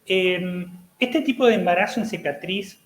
Este tipo de embarazo en cicatriz,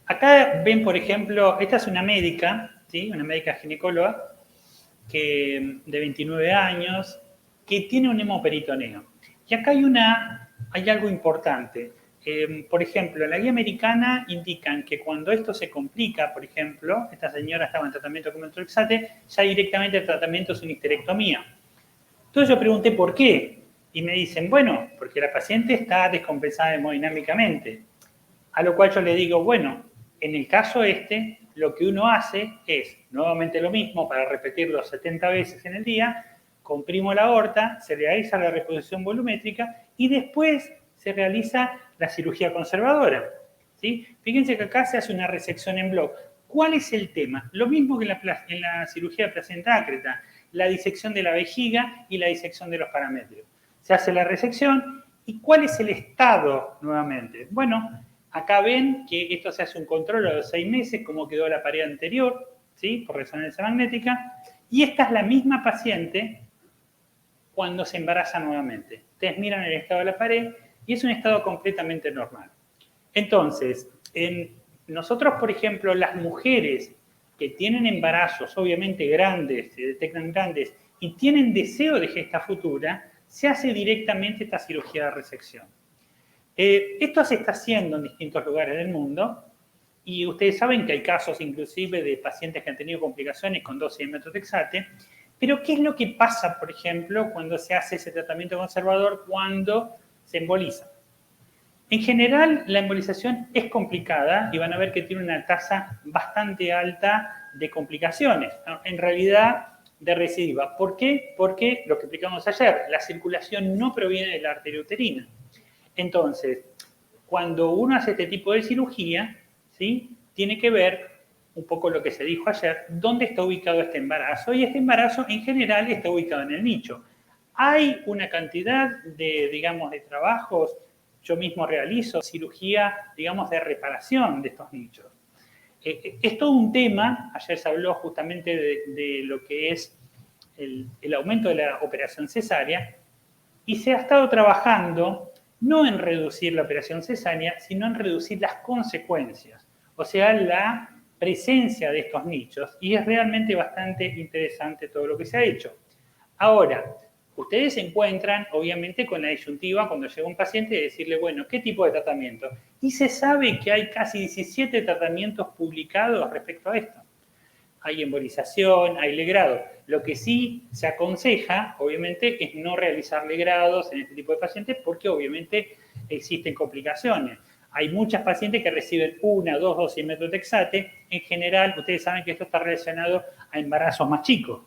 acá ven, por ejemplo, esta es una médica, ¿sí? Una médica ginecóloga de 29 años, que tiene un hemoperitoneo. Y acá hay algo importante. Por ejemplo, en la guía americana indican que cuando esto se complica, por ejemplo, esta señora estaba en tratamiento con metotrexate, ya directamente el tratamiento es una histerectomía. Entonces yo pregunté por qué. Y me dicen, bueno, porque la paciente está descompensada hemodinámicamente. A lo cual yo le digo, bueno, en el caso este, lo que uno hace es nuevamente lo mismo para repetirlo 70 veces en el día, comprimo la aorta, se realiza la reposición volumétrica y después se realiza la cirugía conservadora. ¿Sí? Fíjense que acá se hace una resección en bloque. ¿Cuál es el tema? Lo mismo que en la cirugía de placenta ácreta, la disección de la vejiga y la disección de los paramétricos. Se hace la resección y ¿cuál es el estado nuevamente? Bueno, acá ven que esto se hace un control a los 6 meses, como quedó la pared anterior, ¿sí? Por resonancia magnética. Y esta es la misma paciente cuando se embaraza nuevamente. Ustedes miran el estado de la pared y es un estado completamente normal. Entonces, nosotros, por ejemplo, las mujeres que tienen embarazos, obviamente grandes, se detectan grandes, y tienen deseo de gesta futura, se hace directamente esta cirugía de resección. Esto se está haciendo en distintos lugares del mundo y ustedes saben que hay casos inclusive de pacientes que han tenido complicaciones con dosis de metotrexate, pero ¿qué es lo que pasa, por ejemplo, cuando se hace ese tratamiento conservador cuando se emboliza? En general, la embolización es complicada y van a ver que tiene una tasa bastante alta de complicaciones, ¿no? En realidad de recidiva. ¿Por qué? Porque, lo que explicamos ayer, la circulación no proviene de la arteria uterina. Entonces, cuando uno hace este tipo de cirugía, ¿sí? Tiene que ver un poco lo que se dijo ayer, dónde está ubicado este embarazo, y este embarazo en general está ubicado en el nicho. Hay una cantidad de, digamos, de trabajos, yo mismo realizo cirugía, digamos, de reparación de estos nichos. Es todo un tema, ayer se habló justamente de lo que es el aumento de la operación cesárea, y se ha estado trabajando no en reducir la operación cesárea, sino en reducir las consecuencias, o sea, la presencia de estos nichos, y es realmente bastante interesante todo lo que se ha hecho. Ahora, ustedes se encuentran, obviamente, con la disyuntiva cuando llega un paciente de decirle, bueno, ¿qué tipo de tratamiento? Y se sabe que hay casi 17 tratamientos publicados respecto a esto. Hay embolización, hay legrado. Lo que sí se aconseja, obviamente, es no realizar legrados en este tipo de pacientes porque obviamente existen complicaciones. Hay muchas pacientes que reciben 1, 2 dosis de metotrexate. En general, ustedes saben que esto está relacionado a embarazos más chicos.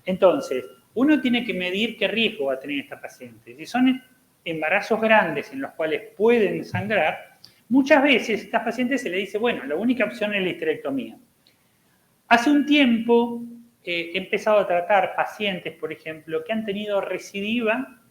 Entonces, uno tiene que medir qué riesgo va a tener esta paciente. Si son embarazos grandes en los cuales pueden sangrar, muchas veces a estas pacientes se le dice, bueno, la única opción es la histerectomía. Hace un tiempo he empezado a tratar pacientes, por ejemplo, que han tenido recidiva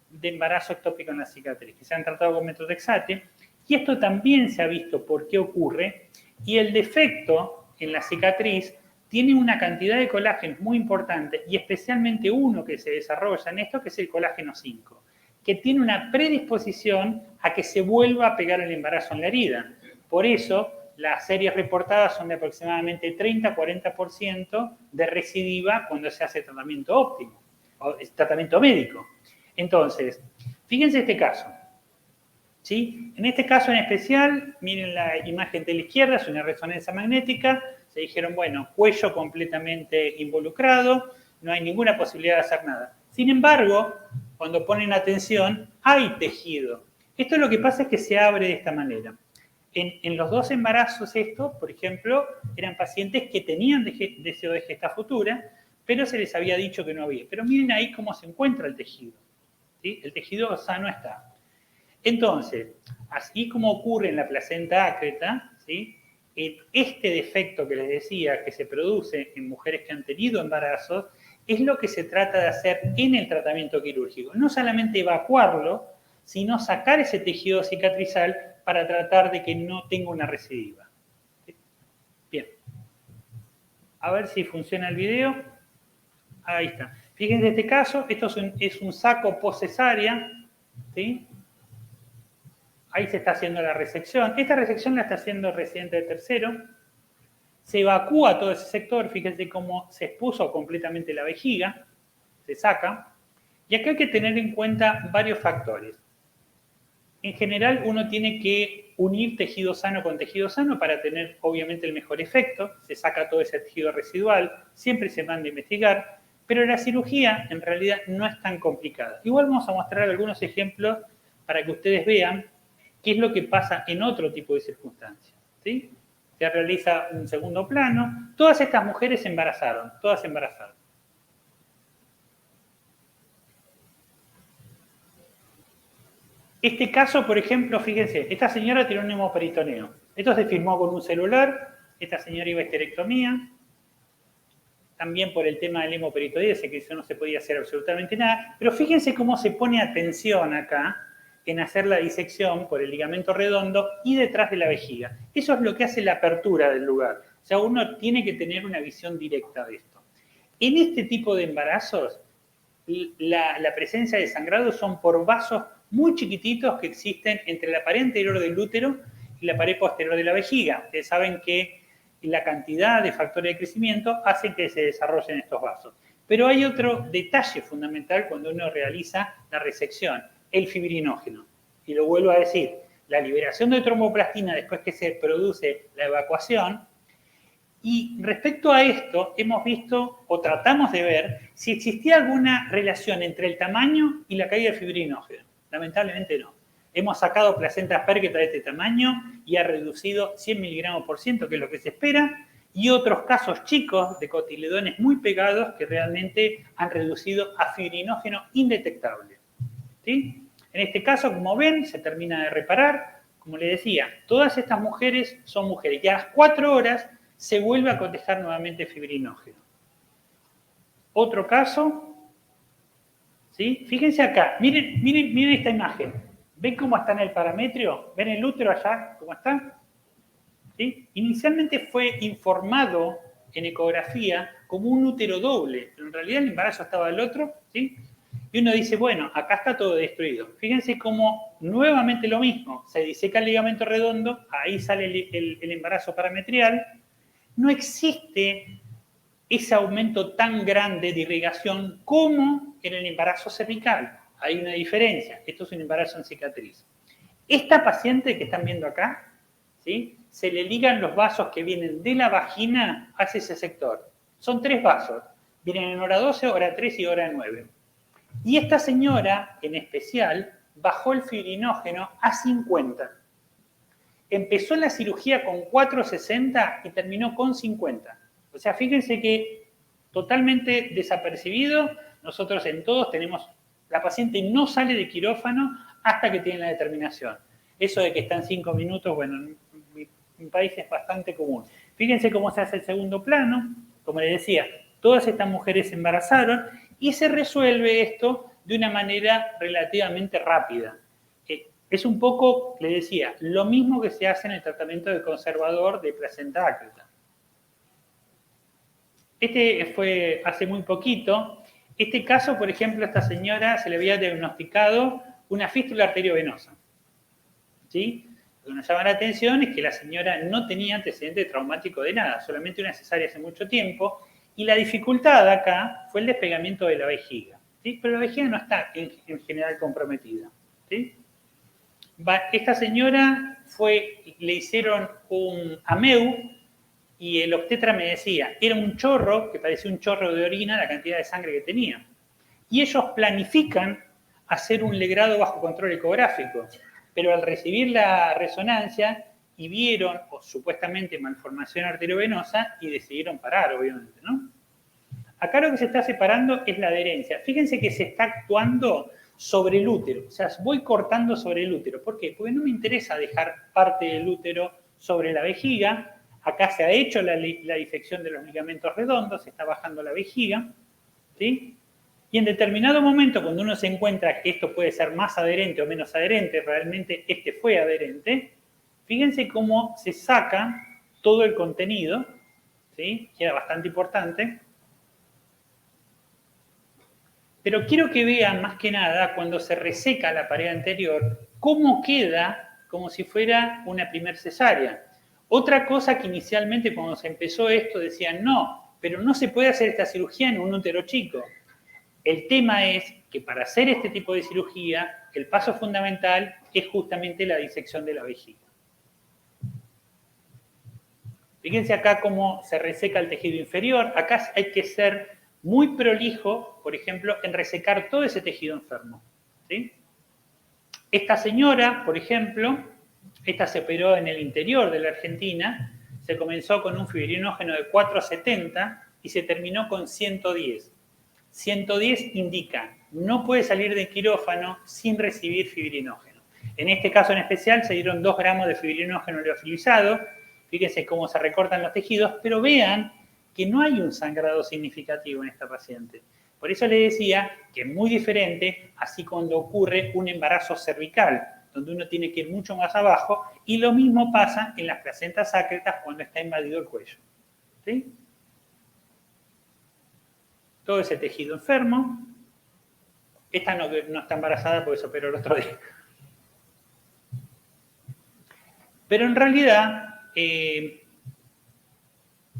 de embarazo ectópico en la cicatriz, que se han tratado con metotrexate, y esto también se ha visto por qué ocurre, y el defecto en la cicatriz tiene una cantidad de colágenos muy importante, y especialmente uno que se desarrolla en esto, que es el colágeno 5, que tiene una predisposición a que se vuelva a pegar el embarazo en la herida. Por eso, las series reportadas son de aproximadamente 30-40% de recidiva cuando se hace tratamiento óptimo, o tratamiento médico. Entonces, fíjense este caso. ¿Sí? En este caso en especial, miren la imagen de la izquierda, es una resonancia magnética. Se dijeron, bueno, cuello completamente involucrado, no hay ninguna posibilidad de hacer nada. Sin embargo, cuando ponen atención, hay tejido. Esto lo que pasa es que se abre de esta manera. En los dos embarazos estos, por ejemplo, eran pacientes que tenían deseo de gesta futura, pero se les había dicho que no había. Pero miren ahí cómo se encuentra el tejido. ¿Sí? El tejido sano está. Entonces, así como ocurre en la placenta ácreta, ¿sí? Este defecto que les decía que se produce en mujeres que han tenido embarazos es lo que se trata de hacer en el tratamiento quirúrgico. No solamente evacuarlo, sino sacar ese tejido cicatrizal para tratar de que no tenga una recidiva. Bien. A ver si funciona el video. Ahí está. Fíjense este caso, esto es un saco post cesárea, ¿sí? Ahí se está haciendo la resección. Esta resección la está haciendo el residente de tercero. Se evacúa todo ese sector. Fíjense cómo se expuso completamente la vejiga. Se saca. Y acá hay que tener en cuenta varios factores. En general, uno tiene que unir tejido sano con tejido sano para tener, obviamente, el mejor efecto. Se saca todo ese tejido residual. Siempre se manda a investigar. Pero la cirugía, en realidad, no es tan complicada. Igual vamos a mostrar algunos ejemplos para que ustedes vean qué es lo que pasa en otro tipo de circunstancias. ¿Sí? Se realiza un segundo plano. Todas estas mujeres se embarazaron, todas se embarazaron. Este caso, por ejemplo, fíjense, esta señora tiene un hemoperitoneo. Esto se firmó con un celular, esta señora iba a esterectomía, también por el tema del hemoperitoneo, que eso no se podía hacer absolutamente nada, pero fíjense cómo se pone atención acá en hacer la disección por el ligamento redondo y detrás de la vejiga. Eso es lo que hace la apertura del lugar. O sea, uno tiene que tener una visión directa de esto. En este tipo de embarazos, la presencia de sangrado son por vasos muy chiquititos que existen entre la pared anterior del útero y la pared posterior de la vejiga. Ustedes saben que la cantidad de factores de crecimiento hace que se desarrollen estos vasos. Pero hay otro detalle fundamental cuando uno realiza la resección, el fibrinógeno. Y lo vuelvo a decir, la liberación de tromboplastina después que se produce la evacuación. Y respecto a esto, hemos visto o tratamos de ver si existía alguna relación entre el tamaño y la caída del fibrinógeno. Lamentablemente no. Hemos sacado placentas pérgetas de este tamaño y ha reducido 100 miligramos por ciento, que es lo que se espera, y otros casos chicos de cotiledones muy pegados que realmente han reducido a fibrinógeno indetectable. ¿Sí? En este caso, como ven, se termina de reparar. Como les decía, todas estas mujeres son mujeres que a las 4 horas se vuelve a cotejar nuevamente fibrinógeno. Otro caso, ¿sí? Fíjense acá, miren esta imagen. ¿Ven cómo está en el parametrio? ¿Ven el útero allá? ¿Cómo está? ¿Sí? Inicialmente fue informado en ecografía como un útero doble, pero en realidad el embarazo estaba del otro, ¿sí? Y uno dice, bueno, acá está todo destruido. Fíjense cómo nuevamente lo mismo, se diseca el ligamento redondo, ahí sale el embarazo parametrial. No existe ese aumento tan grande de irrigación como en el embarazo cervical. Hay una diferencia. Esto es un embarazo en cicatriz. Esta paciente que están viendo acá, ¿sí? Se le ligan los vasos que vienen de la vagina hacia ese sector. Son 3 vasos. Vienen en hora 12, hora 3 y hora 9. Y esta señora, en especial, bajó el fibrinógeno a 50. Empezó la cirugía con 4,60 y terminó con 50. O sea, fíjense que totalmente desapercibido, nosotros en todos tenemos, la paciente no sale de quirófano hasta que tiene la determinación. Eso de que están 5 minutos, bueno, en mi país es bastante común. Fíjense cómo se hace el segundo plano. Como les decía, todas estas mujeres se embarazaron y se resuelve esto de una manera relativamente rápida. Es un poco, le decía, lo mismo que se hace en el tratamiento de conservador de placenta ácreta. Este fue hace muy poquito. Este caso, por ejemplo, a esta señora se le había diagnosticado una fístula arteriovenosa. ¿Sí? Lo que nos llama la atención es que la señora no tenía antecedente traumático de nada, solamente una cesárea hace mucho tiempo, y la dificultad acá fue el despegamiento de la vejiga. ¿Sí? Pero la vejiga no está en general comprometida. ¿Sí? Esta señora le hicieron un AMEU y el obstetra me decía, era un chorro, que parecía un chorro de orina, la cantidad de sangre que tenía. Y ellos planifican hacer un legrado bajo control ecográfico, pero al recibir la resonancia y vieron, o supuestamente, malformación arteriovenosa y decidieron parar, obviamente, ¿no? Acá lo que se está separando es la adherencia. Fíjense que se está actuando sobre el útero, o sea, voy cortando sobre el útero. ¿Por qué? Porque no me interesa dejar parte del útero sobre la vejiga. Acá se ha hecho la disección de los ligamentos redondos, se está bajando la vejiga, ¿sí? Y en determinado momento, cuando uno se encuentra que esto puede ser más adherente o menos adherente, realmente este fue adherente, fíjense cómo se saca todo el contenido, ¿sí? Que era bastante importante. Pero quiero que vean más que nada, cuando se reseca la pared anterior, cómo queda como si fuera una primer cesárea. Otra cosa que inicialmente cuando se empezó esto decían, no, pero no se puede hacer esta cirugía en un útero chico. El tema es que para hacer este tipo de cirugía, el paso fundamental es justamente la disección de la vejiga. Fíjense acá cómo se reseca el tejido inferior. Acá hay que ser muy prolijo, por ejemplo, en resecar todo ese tejido enfermo. ¿Sí? Esta señora, por ejemplo, esta se operó en el interior de la Argentina, se comenzó con un fibrinógeno de 470 y se terminó con 110. 110 indica, no puede salir del quirófano sin recibir fibrinógeno. En este caso en especial se dieron 2 gramos de fibrinógeno liofilizado. Fíjense cómo se recortan los tejidos, pero vean que no hay un sangrado significativo en esta paciente. Por eso le decía que es muy diferente así cuando ocurre un embarazo cervical, donde uno tiene que ir mucho más abajo, y lo mismo pasa en las placentas secretas cuando está invadido el cuello. ¿Sí? Todo ese tejido enfermo. Esta no está embarazada porque se operó el otro día. Pero en realidad,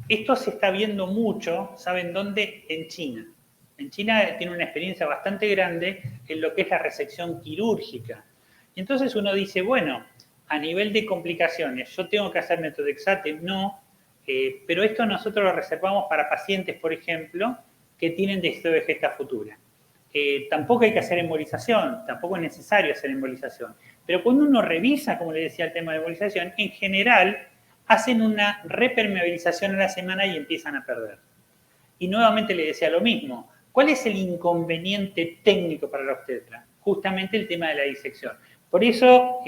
esto se está viendo mucho, ¿saben dónde? En China. En China tiene una experiencia bastante grande en lo que es la resección quirúrgica. Y entonces uno dice, bueno, a nivel de complicaciones, ¿yo tengo que hacer metodexate? No, pero esto nosotros lo reservamos para pacientes, por ejemplo, que tienen deseo de gesta futura. Tampoco hay que hacer embolización, tampoco es necesario hacer embolización. Pero cuando uno revisa, como le decía, el tema de embolización, en general hacen una repermeabilización a la semana y empiezan a perder. Y nuevamente le decía lo mismo. ¿Cuál es el inconveniente técnico para la obstetra? Justamente el tema de la disección. Por eso,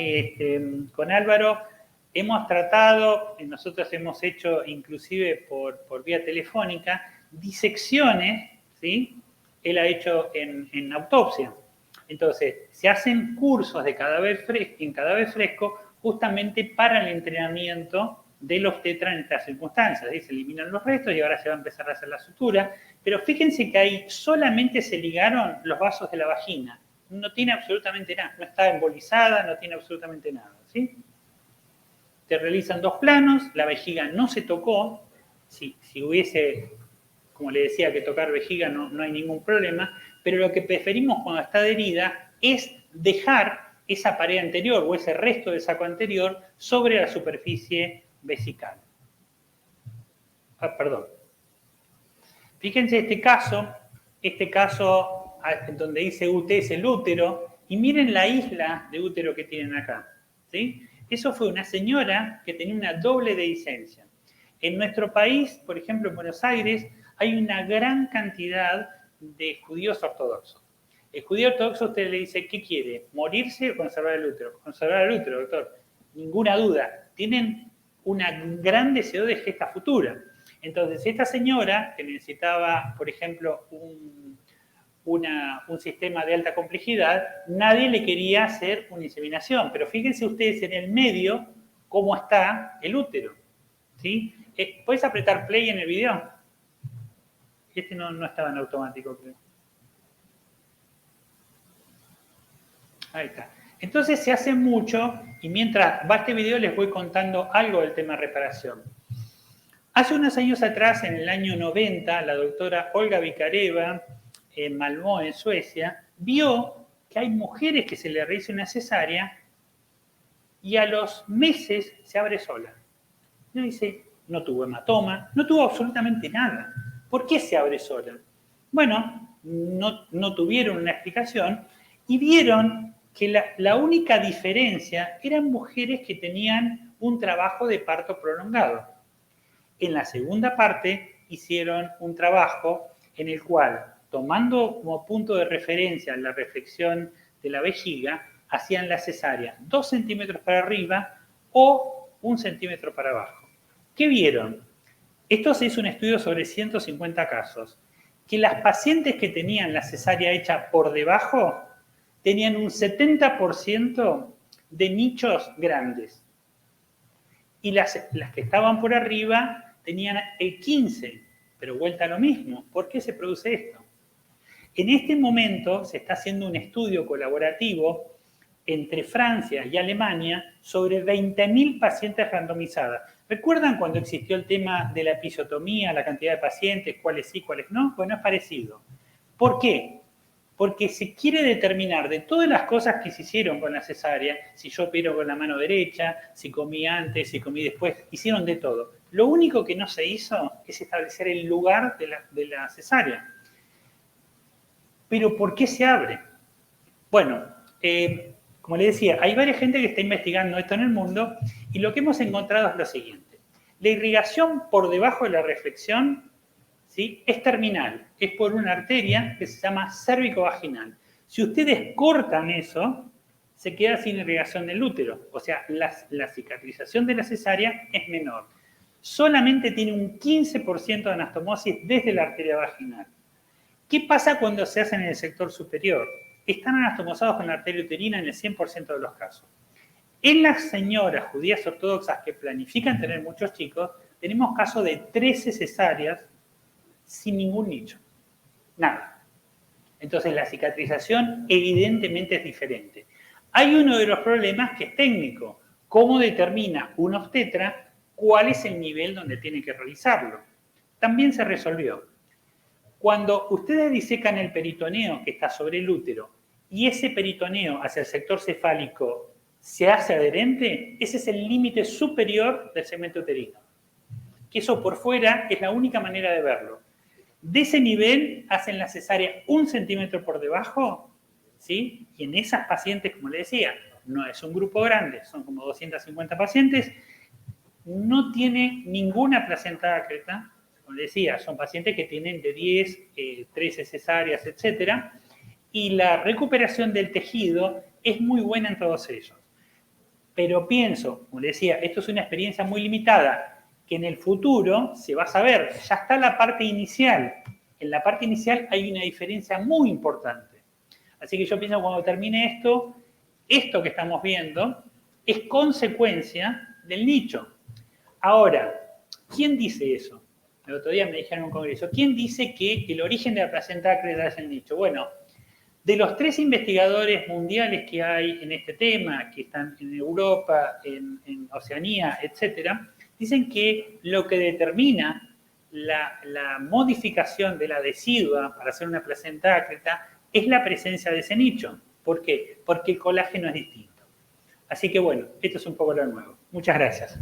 con Álvaro hemos tratado, nosotros hemos hecho inclusive por vía telefónica, disecciones, ¿sí? Él ha hecho en autopsia. Entonces, se hacen cursos de cadáver fresco justamente para el entrenamiento del obstetra en estas circunstancias. Ahí se eliminan los restos y ahora se va a empezar a hacer la sutura. Pero fíjense que ahí solamente se ligaron los vasos de la vagina. No tiene absolutamente nada. No está embolizada, no tiene absolutamente nada. ¿Sí? Te realizan 2 planos, la vejiga no se tocó. Si hubiese, como le decía, que tocar vejiga no hay ningún problema. Pero lo que preferimos cuando está adherida es dejar esa pared anterior o ese resto de saco anterior sobre la superficie vesical. Perdón. Fíjense este caso donde dice UT es el útero, y miren la isla de útero que tienen acá. ¿Sí? Eso fue una señora que tenía una doble dehiscencia. En nuestro país, por ejemplo en Buenos Aires, hay una gran cantidad de judíos ortodoxos. El judío ortodoxo usted le dice, ¿qué quiere? ¿Morirse o conservar el útero? Conservar el útero, doctor. Ninguna duda. Tienen una gran deseo de gesta futura. Entonces, esta señora que necesitaba, por ejemplo, un sistema de alta complejidad, nadie le quería hacer una inseminación. Pero fíjense ustedes en el medio cómo está el útero. ¿Sí? ¿Puedes apretar play en el video? Este no estaba en automático, creo. Ahí está. Entonces se hace mucho, y mientras va este video les voy contando algo del tema reparación. Hace unos años atrás, en el año 90, la doctora Olga Vikareva, en Malmö, en Suecia, vio que hay mujeres que se le realiza una cesárea y a los meses se abre sola. Y uno dice, no tuvo hematoma, no tuvo absolutamente nada. ¿Por qué se abre sola? Bueno, no tuvieron una explicación y vieron que la única diferencia eran mujeres que tenían un trabajo de parto prolongado. En la segunda parte hicieron un trabajo en el cual, tomando como punto de referencia la reflexión de la vejiga, hacían la cesárea 2 centímetros para arriba o 1 centímetro para abajo. ¿Qué vieron? Esto se hizo un estudio sobre 150 casos, que las pacientes que tenían la cesárea hecha por debajo tenían un 70% de nichos grandes. Y las que estaban por arriba tenían el 15%, pero vuelta a lo mismo. ¿Por qué se produce esto? En este momento se está haciendo un estudio colaborativo entre Francia y Alemania sobre 20.000 pacientes randomizadas. ¿Recuerdan cuando existió el tema de la episiotomía, la cantidad de pacientes, cuáles sí, cuáles no? Bueno, es parecido. ¿Por qué? Porque se quiere determinar de todas las cosas que se hicieron con la cesárea, si yo opero con la mano derecha, si comí antes, si comí después, hicieron de todo. Lo único que no se hizo es establecer el lugar de la cesárea. Pero ¿por qué se abre? Bueno, como les decía, hay varias gente que está investigando esto en el mundo y lo que hemos encontrado es lo siguiente. La irrigación por debajo de la reflexión, ¿sí?, es terminal, es por una arteria que se llama cérvico-vaginal. Si ustedes cortan eso, se queda sin irrigación del útero, o sea, la cicatrización de la cesárea es menor. Solamente tiene un 15% de anastomosis desde la arteria vaginal. ¿Qué pasa cuando se hace en el sector superior? Están anastomosados con la arteria uterina en el 100% de los casos. En las señoras judías ortodoxas que planifican tener muchos chicos, tenemos casos de 13 cesáreas sin ningún nicho. Nada. Entonces la cicatrización evidentemente es diferente. Hay uno de los problemas que es técnico. ¿Cómo determina un obstetra cuál es el nivel donde tiene que realizarlo? También se resolvió. Cuando ustedes disecan el peritoneo que está sobre el útero y ese peritoneo hacia el sector cefálico se hace adherente, ese es el límite superior del segmento uterino. Que eso por fuera es la única manera de verlo. De ese nivel hacen la cesárea 1 centímetro por debajo, ¿sí? Y en esas pacientes, como les decía, no es un grupo grande, son como 250 pacientes, no tiene ninguna placenta ácreta. Como les decía, son pacientes que tienen de 10, 13 cesáreas, etc. Y la recuperación del tejido es muy buena en todos ellos. Pero pienso, como les decía, esto es una experiencia muy limitada, que en el futuro se va a saber, ya está la parte inicial. En la parte inicial hay una diferencia muy importante. Así que yo pienso que cuando termine esto que estamos viendo es consecuencia del nicho. Ahora, ¿quién dice eso? El otro día me dijeron en un congreso, ¿quién dice que el origen de la placenta ácreta es el nicho? Bueno, de los 3 investigadores mundiales que hay en este tema, que están en Europa, en Oceanía, etc., dicen que lo que determina la modificación de la decidua para hacer una placenta ácreta es la presencia de ese nicho. ¿Por qué? Porque el colágeno es distinto. Así que bueno, esto es un poco lo nuevo. Muchas gracias.